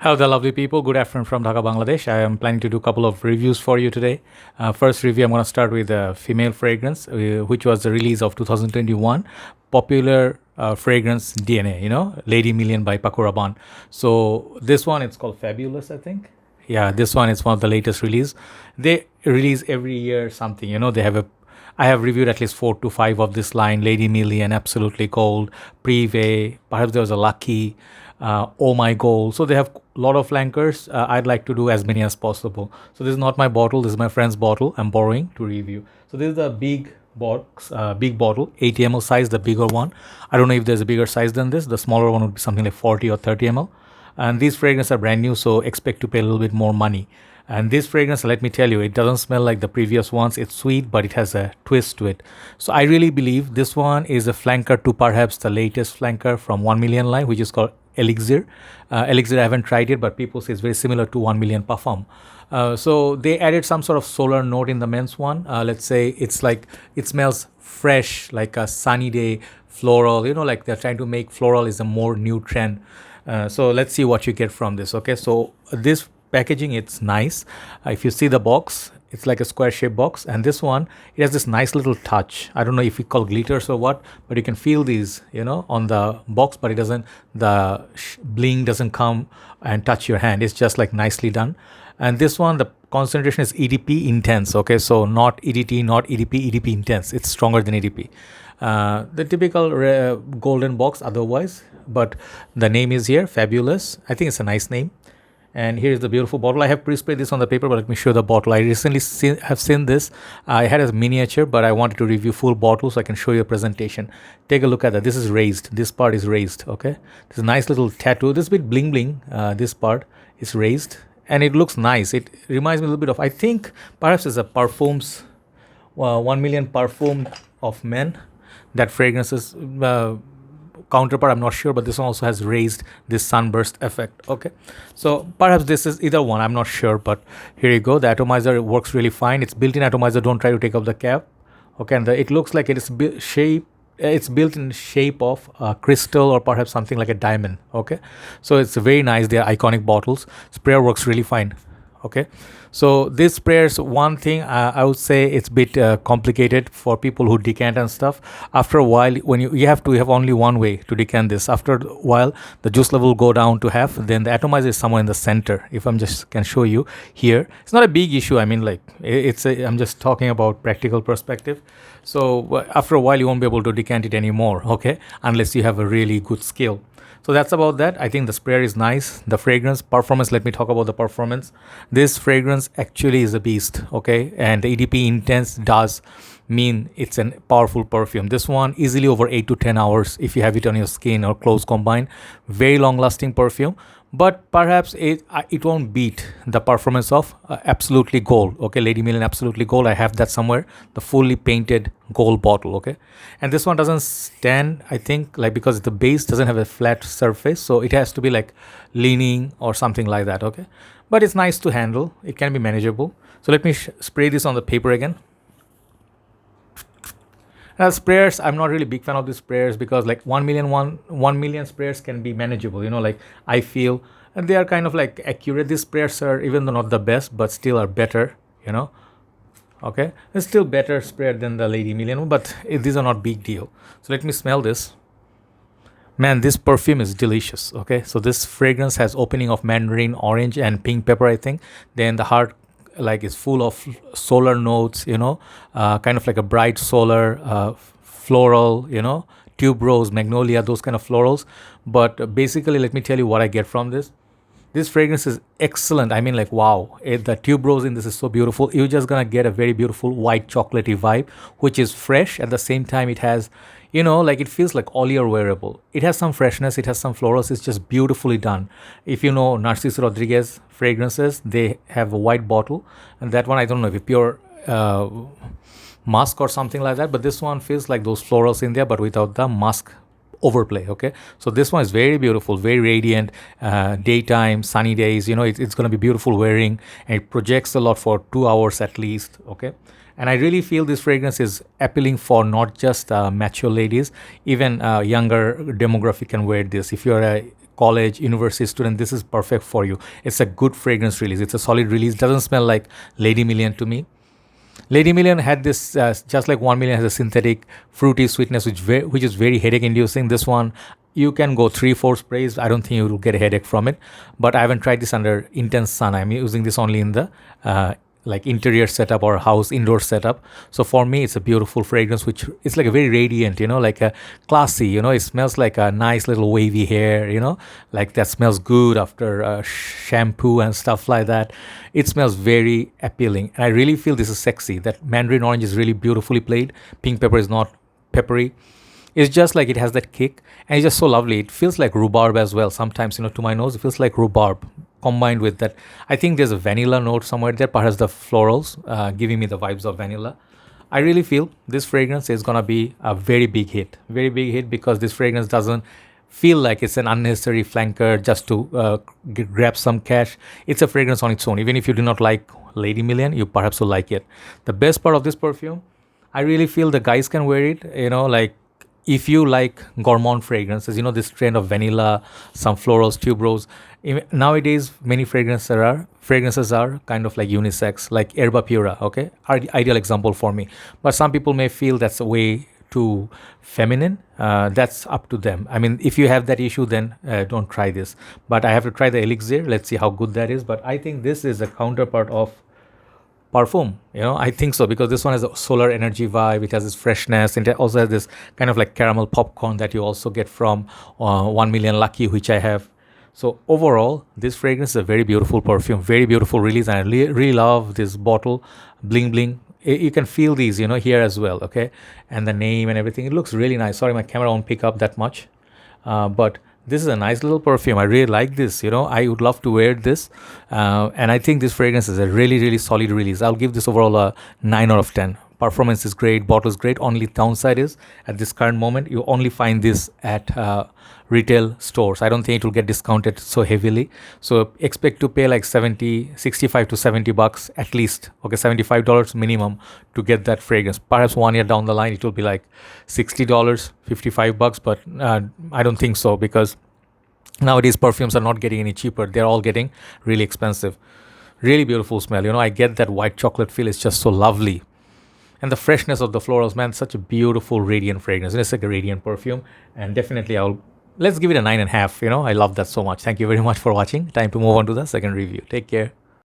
Hello there, lovely people. Good afternoon from Dhaka, Bangladesh. I am planning to do a couple of reviews for you today. First review, I'm going to start with a female fragrance, which was the release of 2021 popular fragrance DNA, Lady Million by Paco Rabanne. So this one, it's called Fabulous, I think. Yeah, this one is one of the latest release. They release every year something, they have a I have reviewed at least 4 to 5 of this line: Lady Million, Absolutely Gold, Privé, perhaps there was a Lucky, Oh My Gold. So they have a lot of flankers. I'd like to do as many as possible. So this is not my bottle, this is my friend's bottle. I'm borrowing to review. So this is the big box, big bottle, 80 ml size, the bigger one. I don't know if there's a bigger size than this. The smaller one would be something like 40 or 30 ml. And these fragrances are brand new, so expect to pay a little bit more money. And this fragrance, let me tell you, it doesn't smell like the previous ones. It's sweet, but it has a twist to it. So I really believe this one is a flanker to perhaps the latest flanker from 1 million line, which is called Elixir. Elixir, I haven't tried it, but people say it's very similar to 1 million Parfum. So they added some sort of solar note in the men's one. Let's say it's like, it smells fresh, like a sunny day, floral, like they're trying to make floral is a more new trend. So let's see what you get from this. Okay, so this packaging, it's nice. If you see the box, it's like a square shaped box, and this one, it has this nice little touch. I don't know if we call glitters or what, but you can feel these on the box, but it doesn't, the bling doesn't come and touch your hand. It's just like nicely done. And this one, the concentration is EDP intense. Okay, so not EDT, not EDP, EDP intense. It's stronger than EDP. The typical golden box otherwise, but the name is here, Fabulous. I think it's a nice name. And here's the beautiful bottle. I have pre-sprayed this on the paper, but let me show the bottle. I recently have seen this. I had a miniature, but I wanted to review full bottle so I can show you a presentation. Take a look at that. This is raised. This part is raised, okay? There's a nice little tattoo. This bit bling bling. This part is raised, and it looks nice. It reminds me a little bit of, I think, perhaps it's a Parfums, 1 million Parfum of Men. That fragrance is counterpart, I'm not sure, but this one also has raised this sunburst effect. Okay, so perhaps this is either one, I'm not sure, but here you go. The atomizer works really fine. It's built-in atomizer. Don't try to take off the cap. Okay, and it looks like it is it's built in shape of crystal or perhaps something like a diamond. Okay, so it's very nice. They are iconic bottles. Sprayer works really fine. Okay, so this sprayers, one thing I would say, it's a bit complicated for people who decant and stuff. After a while, when you have to have only one way to decant this. After a while, the juice level will go down to half. Then the atomizer is somewhere in the center. If I'm just can show you here, it's not a big issue. I mean, like I'm just talking about practical perspective. So after a while, you won't be able to decant it anymore. Okay, unless you have a really good skill. So that's about that. I think the sprayer is nice. The fragrance, performance, let me talk about the performance. This fragrance actually is a beast, okay? And the EDP intense does mean it's a powerful perfume. This one easily over 8 to 10 hours if you have it on your skin or clothes combined. Very long lasting perfume. But perhaps it won't beat the performance of Absolutely Gold. Okay, Lady Million Absolutely Gold. I have that somewhere. The fully painted gold bottle. Okay, and this one doesn't stand. I think like because the base doesn't have a flat surface, so it has to be like leaning or something like that. Okay, but it's nice to handle. It can be manageable. So let me spray this on the paper again. Sprayers, I'm not really big fan of these sprayers because like 1 million sprayers can be manageable. Like I feel and they are kind of like accurate. These sprayers are, even though not the best, but still are better. Okay, it's still better sprayer than the Lady Million, but these are not big deal. So let me smell this. Man, this perfume is delicious. Okay, so this fragrance has opening of mandarin, orange, and pink pepper, I think. Then the heart like is full of solar notes, kind of like a bright solar, floral, tuberose, magnolia, those kind of florals. But basically, let me tell you what I get from this. This fragrance is excellent. I mean, like, wow, the tuberose in this is so beautiful. You're just gonna get a very beautiful white chocolatey vibe, which is fresh. At the same time, it has, like it feels like all year wearable. It has some freshness. It has some florals. It's just beautifully done. If you know Narciso Rodriguez fragrances, they have a white bottle. And that one, I don't know if it's pure musk or something like that. But this one feels like those florals in there, but without the musk overplay. Okay, so this one is very beautiful, very radiant, daytime, sunny days, it's going to be beautiful wearing, and it projects a lot for 2 hours at least. Okay, and I really feel this fragrance is appealing for not just mature ladies, even younger demographic can wear this. If you're a college, university student, this is perfect for you. It's a good fragrance release. It's a solid release. Doesn't smell like Lady Million to me. Lady Million had this, just like 1 Million has a synthetic fruity sweetness, which is very headache inducing. This one, you can go 3-4 sprays. I don't think you will get a headache from it. But I haven't tried this under intense sun. I'm using this only in the like interior setup or house indoor setup. So for me, it's a beautiful fragrance, which it's like a very radiant, like a classy, it smells like a nice little wavy hair, like that smells good after shampoo and stuff like that. It smells very appealing. And I really feel this is sexy. That mandarin orange is really beautifully played. Pink pepper is not peppery. It's just like it has that kick, and it's just so lovely. It feels like rhubarb as well. Sometimes, to my nose, it feels like rhubarb combined with that. I think there's a vanilla note somewhere there, perhaps the florals giving me the vibes of vanilla. I really feel this fragrance is going to be a very big hit because this fragrance doesn't feel like it's an unnecessary flanker just to grab some cash. It's a fragrance on its own. Even if you do not like Lady Million, you perhaps will like it. The best part of this perfume, I really feel the guys can wear it, like if you like gourmand fragrances, this trend of vanilla, some florals, tuberose. Nowadays, many fragrances are kind of like unisex, like Herba Pura, okay? Ideal example for me. But some people may feel that's a way too feminine. That's up to them. I mean, if you have that issue, then don't try this. But I have to try the Elixir. Let's see how good that is. But I think this is a counterpart of Perfume, I think so, because this one has a solar energy vibe. It has this freshness, and it also has this kind of like caramel popcorn that you also get from 1 Million Lucky, which I have. So overall, this fragrance is a very beautiful perfume, very beautiful release, and I really love this bottle, bling bling. You can feel these, here as well, okay, and the name and everything. It looks really nice. Sorry, my camera won't pick up that much, but this is a nice little perfume. I really like this. I would love to wear this. And I think this fragrance is a really, really solid release. I'll give this overall a 9 out of 10. Performance is great. Bottle is great. Only downside is, at this current moment, you only find this at retail stores. I don't think it will get discounted so heavily. So expect to pay like 65 to 70 bucks at least. Okay, $75 minimum to get that fragrance. Perhaps 1 year down the line, it will be like $60, 55 bucks. But I don't think so, because nowadays perfumes are not getting any cheaper. They're all getting really expensive. Really beautiful smell. I get that white chocolate feel. It's just so lovely. And the freshness of the florals, man, such a beautiful radiant fragrance. It's like a radiant perfume. And definitely let's give it a 9.5. I love that so much. Thank you very much for watching. Time to move on to the second review. Take care.